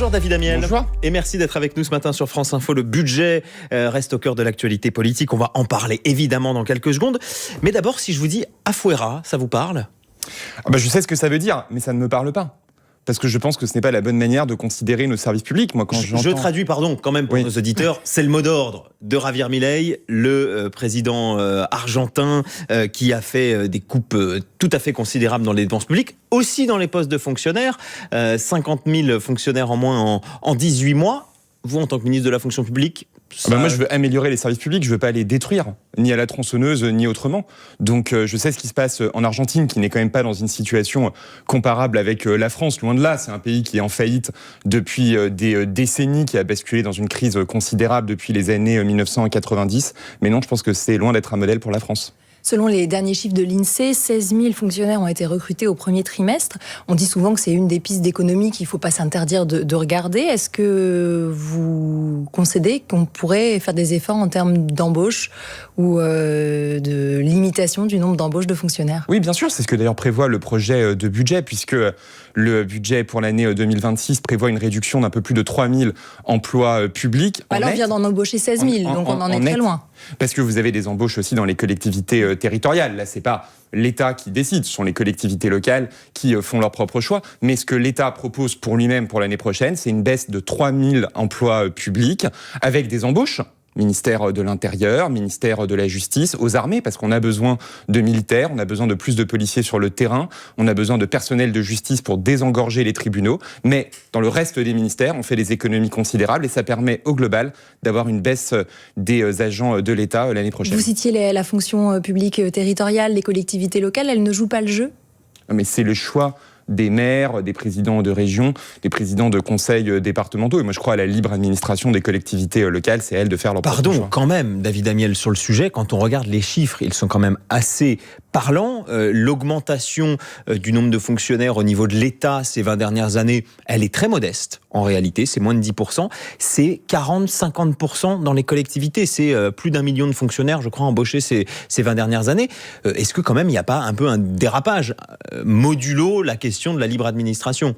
Bonjour David Amiel. Bonjour. Et merci d'être avec nous ce matin sur France Info. Le budget reste au cœur de l'actualité politique. On va en parler évidemment dans quelques secondes. Mais d'abord, si je vous dis Afuera, ça vous parle ? Je sais ce que ça veut dire, mais ça ne me parle pas. Parce que je pense que ce n'est pas la bonne manière de considérer nos services publics. Moi, Je traduis, quand même pour nos auditeurs. C'est le mot d'ordre de Javier Milei, le président argentin qui a fait des coupes tout à fait considérables dans les dépenses publiques, aussi dans les postes de fonctionnaires. 50 000 fonctionnaires en moins en 18 mois. Vous, en tant que ministre de la fonction publique, moi, je veux améliorer les services publics, je ne veux pas les détruire, ni à la tronçonneuse, ni autrement. Donc, je sais ce qui se passe en Argentine, qui n'est quand même pas dans une situation comparable avec la France. Loin de là, c'est un pays qui est en faillite depuis des décennies, qui a basculé dans une crise considérable depuis les années 1990. Mais non, je pense que c'est loin d'être un modèle pour la France. Selon les derniers chiffres de l'INSEE, 16 000 fonctionnaires ont été recrutés au premier trimestre. On dit souvent que c'est une des pistes d'économie qu'il ne faut pas s'interdire de regarder. Est-ce que vous concédez qu'on pourrait faire des efforts en termes d'embauche ou de limitation du nombre d'embauches de fonctionnaires ? Oui, bien sûr, c'est ce que d'ailleurs prévoit le projet de budget, puisque le budget pour l'année 2026 prévoit une réduction d'un peu plus de 3 000 emplois publics. Là, on vient d'en embaucher 16 000, donc on en est très loin. Parce que vous avez des embauches aussi dans les collectivités territoriales. Là, c'est pas l'État qui décide, ce sont les collectivités locales qui font leur propre choix. Mais ce que l'État propose pour lui-même pour l'année prochaine, c'est une baisse de 3 000 emplois publics avec des embauches. Ministère de l'Intérieur, ministère de la Justice, aux armées, parce qu'on a besoin de militaires, on a besoin de plus de policiers sur le terrain, on a besoin de personnel de justice pour désengorger les tribunaux. Mais dans le reste des ministères, on fait des économies considérables et ça permet au global d'avoir une baisse des agents de l'État l'année prochaine. Vous citiez la fonction publique territoriale, les collectivités locales, elles ne jouent pas le jeu ? Mais c'est le choix des maires, des présidents de région, des présidents de conseils départementaux. Et moi, je crois à la libre administration des collectivités locales. C'est à elles de faire leur propre choix. Pardon, quand même, David Amiel, sur le sujet, quand on regarde les chiffres, ils sont quand même assez parlants. L'augmentation du nombre de fonctionnaires au niveau de l'État ces 20 dernières années, elle est très modeste. En réalité, c'est moins de 10%. C'est 40-50% dans les collectivités. C'est plus d'1 million de fonctionnaires, je crois, embauchés ces 20 dernières années. Est-ce que quand même, il n'y a pas un peu un dérapage modulo la question de la libre administration?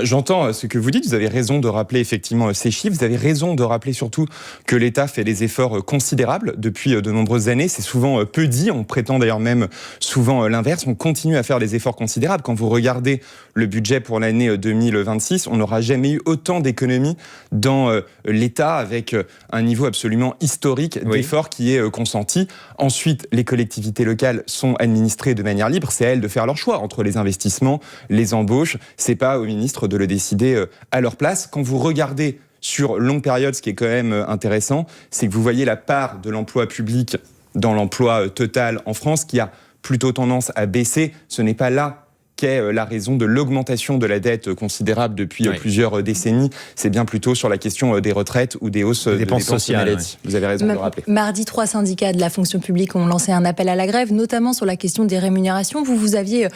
J'entends ce que vous dites, vous avez raison de rappeler effectivement ces chiffres, vous avez raison de rappeler surtout que l'État fait des efforts considérables depuis de nombreuses années, c'est souvent peu dit, on prétend d'ailleurs même souvent l'inverse, on continue à faire des efforts considérables. Quand vous regardez le budget pour l'année 2026, on n'aura jamais eu autant d'économies dans l'État avec un niveau absolument historique d'efforts qui est consenti. Ensuite, les collectivités locales sont administrées de manière libre, c'est à elles de faire leur choix entre les investissements, les embauches, c'est pas au ministre de le décider à leur place. Quand vous regardez sur longue période, ce qui est quand même intéressant, c'est que vous voyez la part de l'emploi public dans l'emploi total en France qui a plutôt tendance à baisser. Ce n'est pas là qu'est la raison de l'augmentation de la dette considérable depuis plusieurs décennies. C'est bien plutôt sur la question des retraites ou des hausses de dépenses sociales. Vous avez raison de le rappeler. Mardi, 3 syndicats de la fonction publique ont lancé un appel à la grève, notamment sur la question des rémunérations. Vous aviez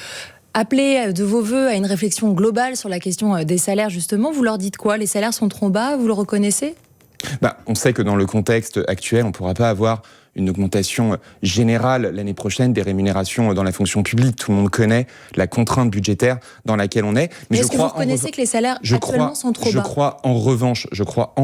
appelé de vos voeux à une réflexion globale sur la question des salaires, justement. Vous leur dites quoi ? Les salaires sont trop bas, vous le reconnaissez ? On sait que dans le contexte actuel, on ne pourra pas avoir une augmentation générale l'année prochaine des rémunérations dans la fonction publique. Tout le monde connaît la contrainte budgétaire dans laquelle on est. Mais est-ce que vous reconnaissez que les salaires actuellement sont trop bas ? Je crois en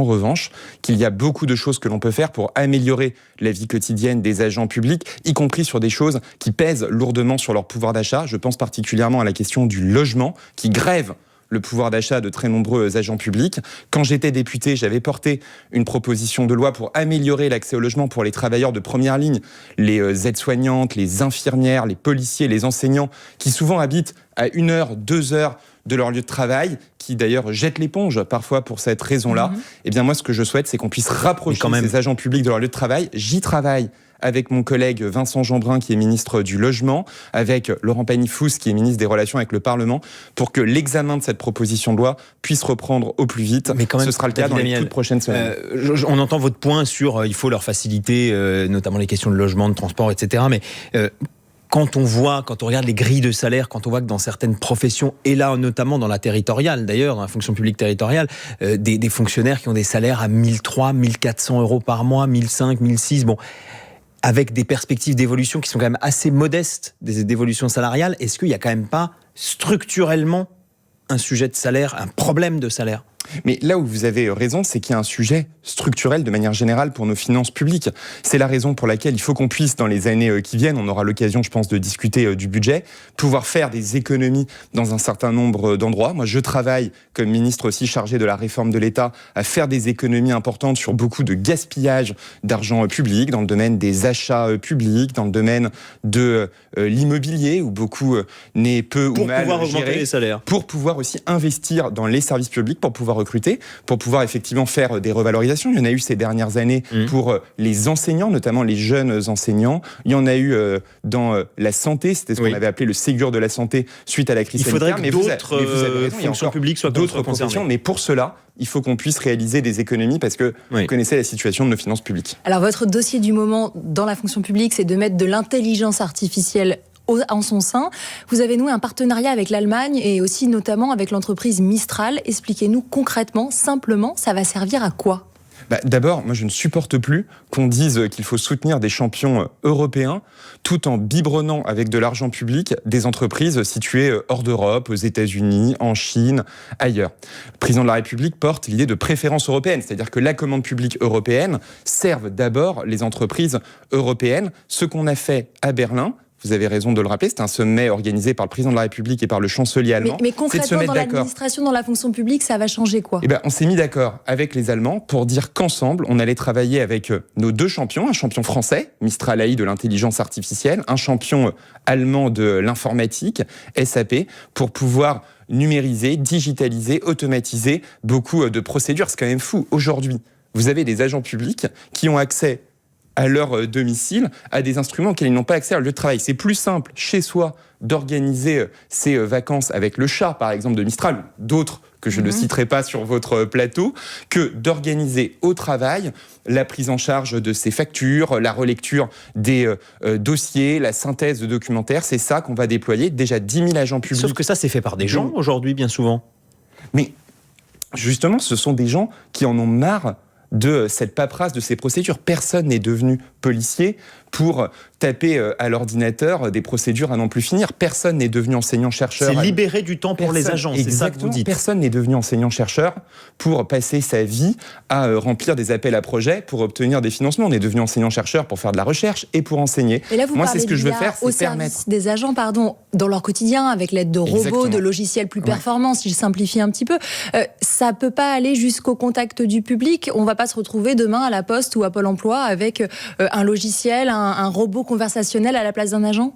revanche qu'il y a beaucoup de choses que l'on peut faire pour améliorer la vie quotidienne des agents publics, y compris sur des choses qui pèsent lourdement sur leur pouvoir d'achat. Je pense particulièrement à la question du logement, qui grève le pouvoir d'achat de très nombreux agents publics. Quand j'étais député, j'avais porté une proposition de loi pour améliorer l'accès au logement pour les travailleurs de première ligne, les aides-soignantes, les infirmières, les policiers, les enseignants, qui souvent habitent à 1 heure, 2 heures de leur lieu de travail, qui d'ailleurs jettent l'éponge parfois pour cette raison-là. Eh bien moi, ce que je souhaite, c'est qu'on puisse rapprocher ces agents publics de leur lieu de travail. J'y travaille avec mon collègue Vincent Jeanbrun, qui est ministre du Logement, avec Laurent Pagny-Fous, qui est ministre des Relations avec le Parlement, pour que l'examen de cette proposition de loi puisse reprendre au plus vite. Mais quand même, ce sera le cas dans les toutes prochaines semaines. On entend votre point sur il faut leur faciliter, notamment les questions de logement, de transport, etc. Mais quand on regarde les grilles de salaire, quand on voit que dans certaines professions, et là notamment dans la territoriale d'ailleurs, dans la fonction publique territoriale, des fonctionnaires qui ont des salaires à 1 300, 1 400 euros par mois, 1 500, 1 600, avec des perspectives d'évolution qui sont quand même assez modestes, d'évolution salariale, est-ce qu'il n'y a quand même pas structurellement un sujet de salaire, un problème de salaire ? Mais là où vous avez raison, c'est qu'il y a un sujet structurel de manière générale pour nos finances publiques. C'est la raison pour laquelle il faut qu'on puisse, dans les années qui viennent, on aura l'occasion, je pense, de discuter du budget, pouvoir faire des économies dans un certain nombre d'endroits. Moi, je travaille comme ministre aussi chargé de la réforme de l'État à faire des économies importantes sur beaucoup de gaspillage d'argent public, dans le domaine des achats publics, dans le domaine de l'immobilier, où beaucoup n'est peu ou mal pouvoir augmenter géré, les salaires. pour pouvoir aussi investir dans les services publics, pour pouvoir recruter, pour pouvoir effectivement faire des revalorisations. Il y en a eu ces dernières années pour les enseignants, notamment les jeunes enseignants. Il y en a eu dans la santé, c'était ce qu'on avait appelé le Ségur de la santé suite à la crise sanitaire. Il faudrait que d'autres fonctions publiques soient d'autres professions, mais pour cela, il faut qu'on puisse réaliser des économies parce que vous connaissez la situation de nos finances publiques. Alors votre dossier du moment dans la fonction publique, c'est de mettre de l'intelligence artificielle en son sein. Vous avez noué un partenariat avec l'Allemagne et aussi notamment avec l'entreprise Mistral. Expliquez-nous concrètement, simplement, ça va servir à quoi ? D'abord, moi je ne supporte plus qu'on dise qu'il faut soutenir des champions européens tout en biberonnant avec de l'argent public des entreprises situées hors d'Europe, aux États-Unis, en Chine, ailleurs. Le président de la République porte l'idée de préférence européenne, c'est-à-dire que la commande publique européenne serve d'abord les entreprises européennes. Ce qu'on a fait à Berlin, vous avez raison de le rappeler, c'est un sommet organisé par le président de la République et par le chancelier allemand. Mais concrètement, dans l'administration, dans la fonction publique, ça va changer quoi ? On s'est mis d'accord avec les Allemands pour dire qu'ensemble, on allait travailler avec nos deux champions, un champion français, Mistral AI de l'intelligence artificielle, un champion allemand de l'informatique, SAP, pour pouvoir numériser, digitaliser, automatiser beaucoup de procédures. C'est quand même fou. Aujourd'hui, vous avez des agents publics qui ont accès à leur domicile, à des instruments auxquels ils n'ont pas accès à leur lieu de travail. C'est plus simple, chez soi, d'organiser ses vacances avec le chat, par exemple, de Mistral, ou d'autres que je ne citerai pas sur votre plateau, que d'organiser au travail la prise en charge de ses factures, la relecture des dossiers, la synthèse de documentaires. C'est ça qu'on va déployer. Déjà 10 000 agents publics. Sauf que ça, c'est fait par des gens, aujourd'hui, bien souvent. Mais justement, ce sont des gens qui en ont marre de cette paperasse, de ces procédures. Personne n'est devenu policier pour taper à l'ordinateur des procédures à n'en plus finir. Personne n'est devenu enseignant-chercheur. C'est libérer du temps pour les agents, c'est ça que vous dites. Personne n'est devenu enseignant-chercheur pour passer sa vie à remplir des appels à projets pour obtenir des financements. On est devenu enseignant-chercheur pour faire de la recherche et pour enseigner. Et là, vous Moi, parlez c'est ce que je veux faire, c'est permettre des agents, dans leur quotidien, avec l'aide de robots, de logiciels plus performants, si je simplifie un petit peu. Ça peut pas aller jusqu'au contact du public. On va pas se retrouver demain à la Poste ou à Pôle emploi avec un logiciel, un robot conversationnel à la place d'un agent ?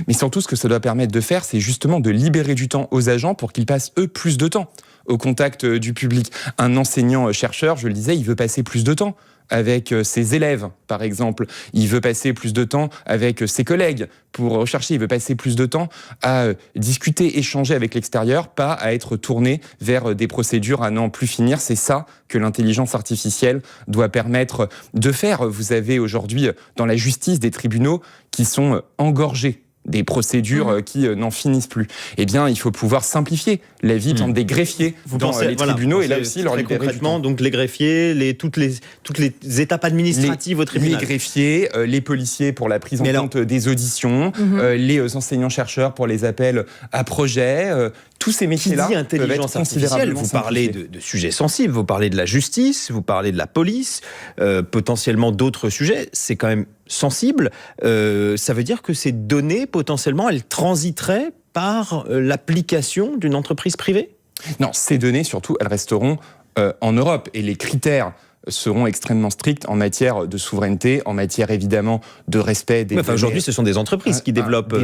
Mais surtout, ce que ça doit permettre de faire, c'est justement de libérer du temps aux agents pour qu'ils passent, eux, plus de temps au contact du public. Un enseignant-chercheur, je le disais, il veut passer plus de temps avec ses élèves, par exemple. Il veut passer plus de temps avec ses collègues pour rechercher. Il veut passer plus de temps à discuter, échanger avec l'extérieur, pas à être tourné vers des procédures à n'en plus finir. C'est ça que l'intelligence artificielle doit permettre de faire. Vous avez aujourd'hui, dans la justice, des tribunaux qui sont engorgés, des procédures qui n'en finissent plus. Eh bien, il faut pouvoir simplifier la vie des greffiers dans les tribunaux et là aussi leur libérer concrètement, donc les greffiers, toutes les étapes administratives au tribunal. Les greffiers, les policiers pour la prise en compte des auditions, les enseignants-chercheurs pour les appels à projets. Tous ces métiers-là peuvent être considérablement vous parlez de sujets sensibles, vous parlez de la justice, vous parlez de la police, potentiellement d'autres sujets. C'est quand même sensible. Ça veut dire que ces données, potentiellement, elles transiteraient par l'application d'une entreprise privée ? Non, ces données, surtout, elles resteront en Europe. Et les critères seront extrêmement stricts en matière de souveraineté, en matière évidemment de respect des données. Aujourd'hui, ce sont des entreprises qui développent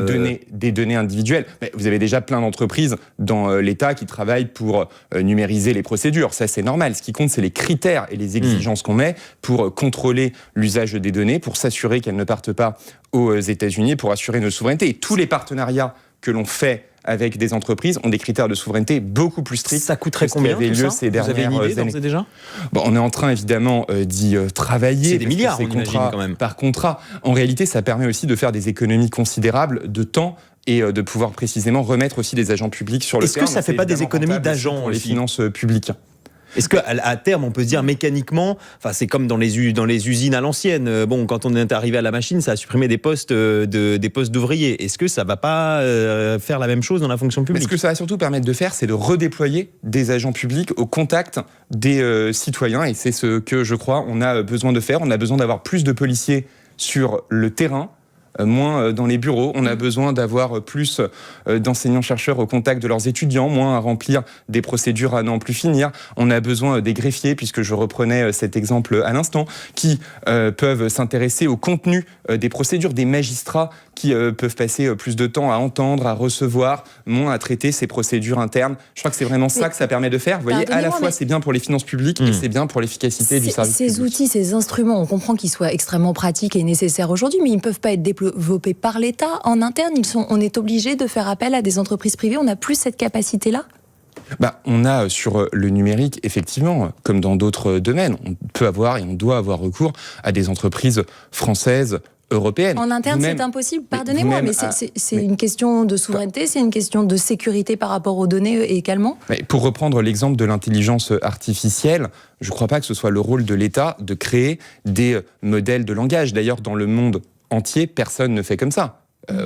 des données individuelles. Mais vous avez déjà plein d'entreprises dans l'État qui travaillent pour numériser les procédures. Ça, c'est normal. Ce qui compte, c'est les critères et les exigences qu'on met pour contrôler l'usage des données, pour s'assurer qu'elles ne partent pas aux États-Unis, pour assurer notre souveraineté. Et tous les partenariats que l'on fait avec des entreprises ont des critères de souveraineté beaucoup plus stricts. Ça coûterait combien tout ça ? Ces dernières Vous avez une idée années. déjà ? On est en train évidemment d'y travailler. C'est des milliards, on imagine quand même. Par contrat. En réalité, ça permet aussi de faire des économies considérables de temps et de pouvoir précisément remettre aussi des agents publics sur le terrain. Est-ce que ça ne fait pas des économies d'agents pour les finances publiques ? Est-ce qu'à terme, on peut se dire mécaniquement, c'est comme dans les usines à l'ancienne, quand on est arrivé à la machine, ça a supprimé des postes d'ouvriers. Est-ce que ça ne va pas faire la même chose dans la fonction publique ? Ce que ça va surtout permettre de faire, c'est de redéployer des agents publics au contact des citoyens. Et c'est ce que je crois on a besoin de faire. On a besoin d'avoir plus de policiers sur le terrain, moins dans les bureaux. On a besoin d'avoir plus d'enseignants-chercheurs au contact de leurs étudiants, moins à remplir des procédures à n'en plus finir. On a besoin des greffiers, puisque je reprenais cet exemple à l'instant, qui peuvent s'intéresser au contenu des procédures, des magistrats qui peuvent passer plus de temps à entendre, à recevoir, moins à traiter ces procédures internes. Je crois que c'est vraiment ça que ça permet de faire. Vous voyez, à la fois, c'est bien pour les finances publiques et c'est bien pour l'efficacité du service public. Ces outils, ces instruments, on comprend qu'ils soient extrêmement pratiques et nécessaires aujourd'hui, mais ils ne peuvent pas être développés par l'État. En interne, on est obligé de faire appel à des entreprises privées. On n'a plus cette capacité-là ? On a sur le numérique, effectivement, comme dans d'autres domaines, on peut avoir et on doit avoir recours à des entreprises françaises, européenne. En interne, c'est impossible. Pardonnez-moi, mais c'est une question de souveraineté, c'est une question de sécurité par rapport aux données également. Pour reprendre l'exemple de l'intelligence artificielle, je ne crois pas que ce soit le rôle de l'État de créer des modèles de langage. D'ailleurs, dans le monde entier, personne ne fait comme ça.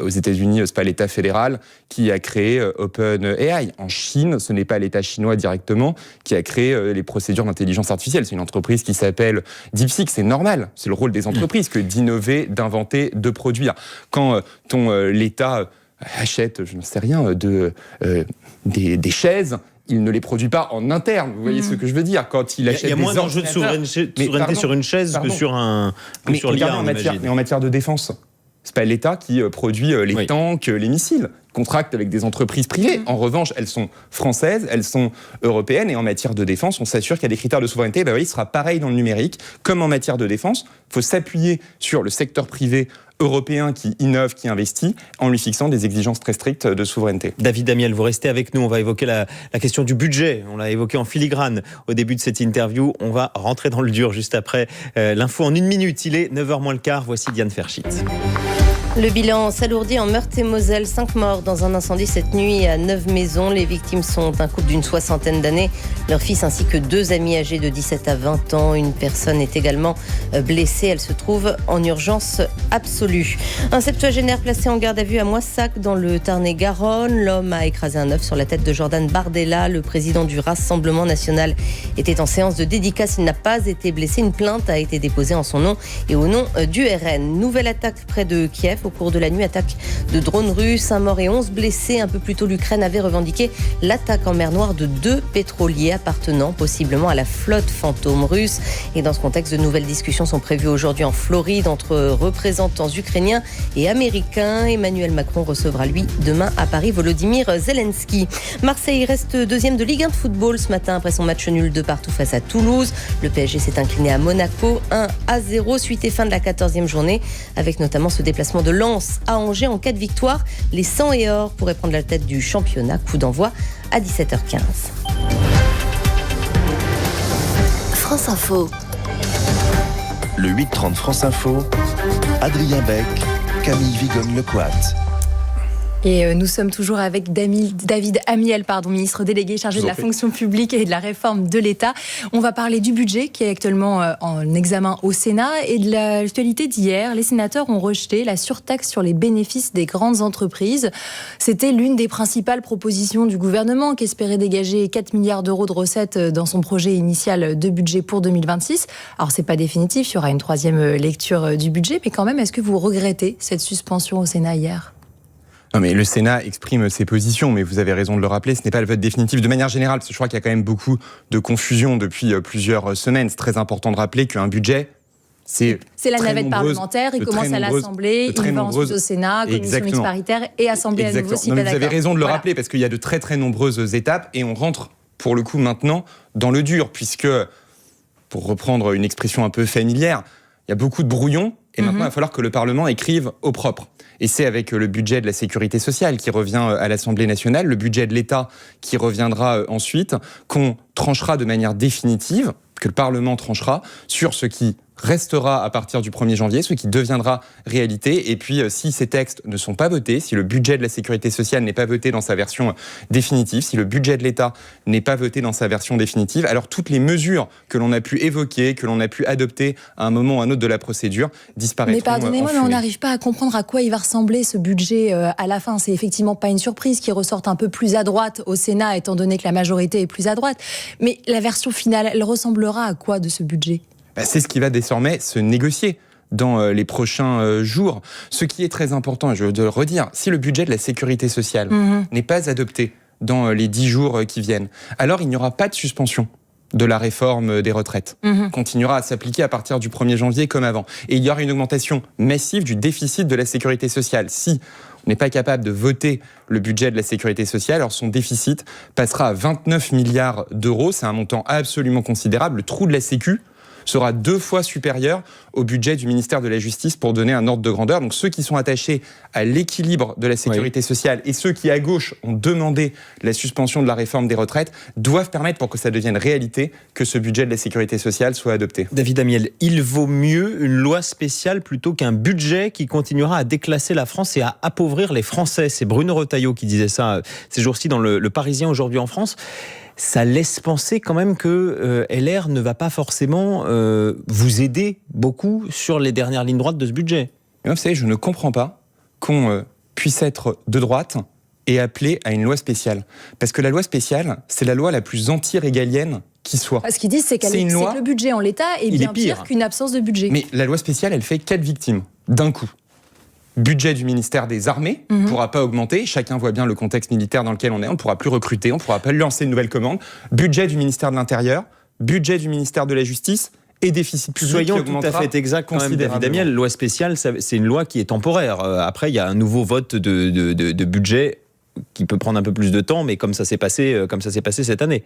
Aux États-Unis, c'est pas l'État fédéral qui a créé OpenAI. En Chine, ce n'est pas l'État chinois directement qui a créé les procédures d'intelligence artificielle. C'est une entreprise qui s'appelle DeepSeek. C'est normal. C'est le rôle des entreprises que d'innover, d'inventer, de produire. Quand l'État achète, je ne sais rien, des chaises, il ne les produit pas en interne. Vous voyez ce que je veux dire ? Quand il achète des ordinateurs... Il y a moins d'enjeux de souveraineté sur une chaise que sur l'IA, mais en matière de défense. C'est pas l'État qui produit les tanks, les missiles. Contracte avec des entreprises privées. En revanche, elles sont françaises, elles sont européennes. Et en matière de défense, on s'assure qu'il y a des critères de souveraineté. Il sera pareil dans le numérique. Comme en matière de défense, il faut s'appuyer sur le secteur privé européen qui innove, qui investit, en lui fixant des exigences très strictes de souveraineté. David Amiel, vous restez avec nous. On va évoquer la question du budget. On l'a évoqué en filigrane au début de cette interview. On va rentrer dans le dur juste après l'info en 1 minute. Il est 9h moins le quart. Voici Diane Ferchit. Le bilan s'alourdit en Meurthe-et-Moselle. 5 morts dans un incendie cette nuit à 9 maisons. Les victimes sont un couple d'une 60aine d'années, leur fils ainsi que 2 amis âgés de 17 à 20 ans. Une personne est également blessée. Elle se trouve en urgence absolue. Un septuagénaire placé en garde à vue à Moissac dans le Tarn-et-Garonne. L'homme a écrasé un œuf sur la tête de Jordan Bardella. Le président du Rassemblement national était en séance de dédicace. Il n'a pas été blessé. Une plainte a été déposée en son nom et au nom du RN. Nouvelle attaque près de Kiev. Au cours de la nuit, attaque de drones russes, 1 mort et 11 blessés. Un peu plus tôt, l'Ukraine avait revendiqué l'attaque en mer Noire de 2 pétroliers appartenant possiblement à la flotte fantôme russe. Et dans ce contexte, de nouvelles discussions sont prévues aujourd'hui en Floride entre représentants ukrainiens et américains. Emmanuel Macron recevra, lui, demain à Paris, Volodymyr Zelensky. Marseille reste 2e de Ligue 1 de football ce matin après son match nul de partout face à Toulouse. Le PSG s'est incliné à Monaco 1-0, suite et fin de la 14e journée, avec notamment ce déplacement de Lens à Angers. En cas de victoire, les 100 et or pourraient prendre la tête du championnat. Coup d'envoi à 17h15. France Info. Le 8-30 France Info, Adrien Beck, Camille Vigonne-Lecoat. Et nous sommes toujours avec David Amiel, ministre délégué chargé de la fonction publique et de la réforme de l'État. On va parler du budget qui est actuellement en examen au Sénat et de l'actualité d'hier. Les sénateurs ont rejeté la surtaxe sur les bénéfices des grandes entreprises. C'était l'une des principales propositions du gouvernement qui espérait dégager 4 milliards d'euros de recettes dans son projet initial de budget pour 2026. Alors c'est pas définitif, il y aura une 3e lecture du budget, mais quand même, est-ce que vous regrettez cette suspension au Sénat hier ? Non, mais le Sénat exprime ses positions, mais vous avez raison de le rappeler, ce n'est pas le vote définitif de manière générale, parce que je crois qu'il y a quand même beaucoup de confusion depuis plusieurs semaines. C'est très important de voter qu'un budget, c'est la navette parlementaire, il commence à l'Assemblée, il va ensuite au Sénat, commission mixte paritaire et Assemblée à nouveau, si vous pas d'accord. avez raison de le rappeler, parce qu'il y a de très très nombreuses étapes, et on rentre pour le coup maintenant dans le dur, puisque, pour reprendre une expression un peu familière, il y a beaucoup de brouillons, et maintenant il va falloir que le Parlement écrive au propre. Et c'est avec le budget de la sécurité sociale qui revient à l'Assemblée nationale, le budget de l'État qui reviendra ensuite, qu'on tranchera de manière définitive, que le Parlement tranchera sur ce qui restera à partir du 1er janvier, ce qui deviendra réalité. Et puis, si ces textes ne sont pas votés, si le budget de la sécurité sociale n'est pas voté dans sa version définitive, si le budget de l'État n'est pas voté dans sa version définitive, alors toutes les mesures que l'on a pu évoquer, que l'on a pu adopter à un moment ou à un autre de la procédure disparaîtront. Mais pardonnez-moi, mais on n'arrive pas à comprendre à quoi il va ressembler ce budget à la fin. C'est effectivement pas une surprise qu'il ressorte un peu plus à droite au Sénat, étant donné que la majorité est plus à droite. Mais la version finale, elle ressemblera à quoi de ce budget ? C'est ce qui va désormais se négocier dans les prochains jours. Ce qui est très important, et je veux le redire, si le budget de la sécurité sociale n'est pas adopté dans les 10 jours qui viennent, alors il n'y aura pas de suspension de la réforme des retraites. Continuera à s'appliquer à partir du 1er janvier comme avant. Et il y aura une augmentation massive du déficit de la sécurité sociale. Si on n'est pas capable de voter le budget de la sécurité sociale, alors son déficit passera à 29 milliards d'euros. C'est un montant absolument considérable. Le trou de la Sécu sera 2 fois supérieur au budget du ministère de la Justice, pour donner un ordre de grandeur. Donc ceux qui sont attachés à l'équilibre de la sécurité sociale et ceux qui, à gauche, ont demandé la suspension de la réforme des retraites doivent permettre, pour que ça devienne réalité, que ce budget de la sécurité sociale soit adopté. David Amiel, il vaut mieux une loi spéciale plutôt qu'un budget qui continuera à déclasser la France et à appauvrir les Français. C'est Bruno Retailleau qui disait ça ces jours-ci dans le Parisien aujourd'hui en France. Ça laisse penser quand même que LR ne va pas forcément vous aider beaucoup sur les dernières lignes droites de ce budget. Et moi, vous savez, je ne comprends pas qu'on puisse être de droite et appeler à une loi spéciale. Parce que la loi spéciale, c'est la loi la plus anti-régalienne qui soit. Ce qu'ils disent, c'est que le budget en l'état est bien pire qu'une absence de budget. Mais la loi spéciale, elle fait 4 victimes d'un coup. Budget du ministère des Armées ne pourra pas augmenter. Chacun voit bien le contexte militaire dans lequel on est. On ne pourra plus recruter, on ne pourra pas lancer une nouvelle commande. Budget du ministère de l'Intérieur, budget du ministère de la Justice et déficit public. Soyons tout à fait exact quand même, David Amiel. Loi spéciale, c'est une loi qui est temporaire. Après, il y a un nouveau vote de budget qui peut prendre un peu plus de temps, mais comme ça s'est passé cette année.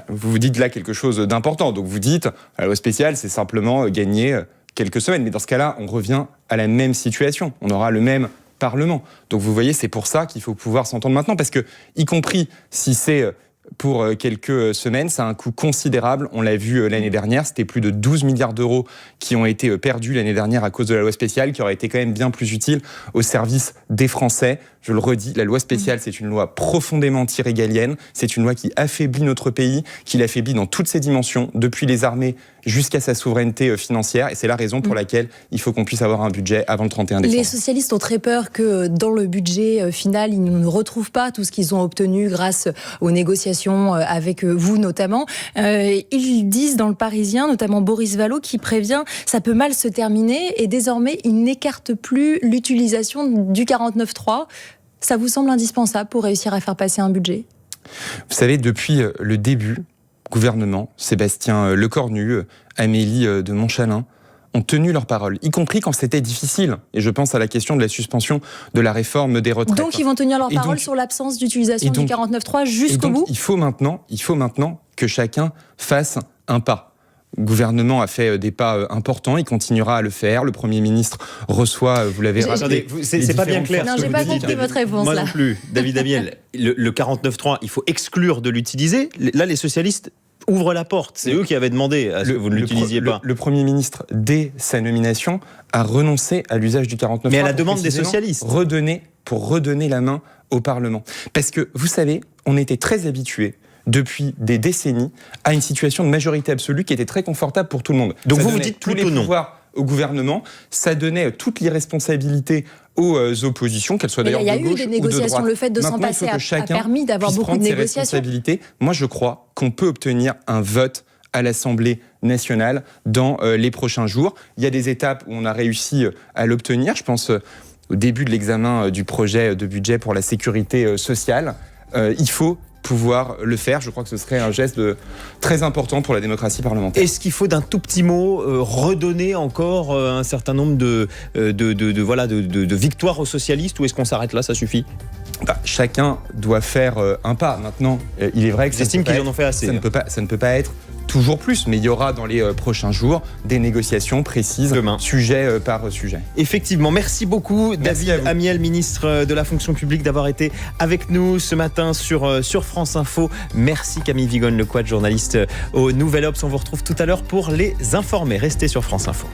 Vous vous dites là quelque chose d'important. Donc vous dites, la loi spéciale, c'est simplement gagner quelques semaines. Mais dans ce cas-là, on revient à la même situation. On aura le même Parlement. Donc vous voyez, c'est pour ça qu'il faut pouvoir s'entendre maintenant. Parce que, y compris si c'est pour quelques semaines, ça a un coût considérable. On l'a vu l'année dernière, c'était plus de 12 milliards d'euros qui ont été perdus l'année dernière à cause de la loi spéciale, qui aurait été quand même bien plus utile au service des Français. Je le redis, la loi spéciale, c'est une loi profondément anti-régalienne. C'est une loi qui affaiblit notre pays, qui l'affaiblit dans toutes ses dimensions, depuis les armées jusqu'à sa souveraineté financière. Et c'est la raison pour laquelle il faut qu'on puisse avoir un budget avant le 31 décembre. Les socialistes ont très peur que dans le budget final, ils ne retrouvent pas tout ce qu'ils ont obtenu grâce aux négociations avec vous notamment. Ils disent dans le Parisien, notamment Boris Vallaud, qui prévient « ça peut mal se terminer » et désormais, ils n'écartent plus l'utilisation du 49.3. Ça vous semble indispensable pour réussir à faire passer un budget ? Vous savez, depuis le début, gouvernement, Sébastien Lecornu, Amélie de Montchalin, ont tenu leur parole, y compris quand c'était difficile. Et je pense à la question de la suspension de la réforme des retraites. Donc ils vont tenir leur parole sur l'absence d'utilisation du 49.3 jusqu'au bout ? Il faut maintenant que chacun fasse un pas. Le gouvernement a fait des pas importants, il continuera à le faire. Le Premier ministre reçoit, vous l'avez rappelé... C'est pas bien clair. Non, j'ai pas compris votre réponse. Moi non plus, David Amiel. Le 49.3, il faut exclure de l'utiliser. Là, les socialistes ouvrent la porte. C'est eux qui avaient demandé à ce que vous ne l'utilisiez pas. Le Premier ministre, dès sa nomination, a renoncé à l'usage du 49.3. Mais à la demande des socialistes. Pour redonner la main au Parlement. Parce que, vous savez, on était très habitués depuis des décennies à une situation de majorité absolue qui était très confortable pour tout le monde. Donc vous dites plutôt non. Pouvoirs au gouvernement, ça donnait toute l'irresponsabilité aux oppositions, qu'elles soient d'ailleurs de gauche ou de droite. Il y a eu des négociations, le fait de s'en passer a permis d'avoir beaucoup de négociations. Moi, je crois qu'on peut obtenir un vote à l'Assemblée nationale dans les prochains jours. Il y a des étapes où on a réussi à l'obtenir. Je pense au début de l'examen du projet de budget pour la sécurité sociale. Il faut pouvoir le faire. Je crois que ce serait un geste très important pour la démocratie parlementaire. Est-ce qu'il faut d'un tout petit mot redonner encore un certain nombre de victoires aux socialistes, ou est-ce qu'on s'arrête là, ça suffit ? chacun doit faire un pas. Maintenant, il est vrai que j'estime qu'ils en ont fait assez. Ça ne peut pas être toujours plus, mais il y aura dans les prochains jours des négociations précises, demain, sujet par sujet. Effectivement, merci beaucoup David Amiel, ministre de la fonction publique, d'avoir été avec nous ce matin sur France Info. Merci Camille Vigonne-Lequat, journaliste au Nouvel Obs. On vous retrouve tout à l'heure pour les informer. Restez sur France Info.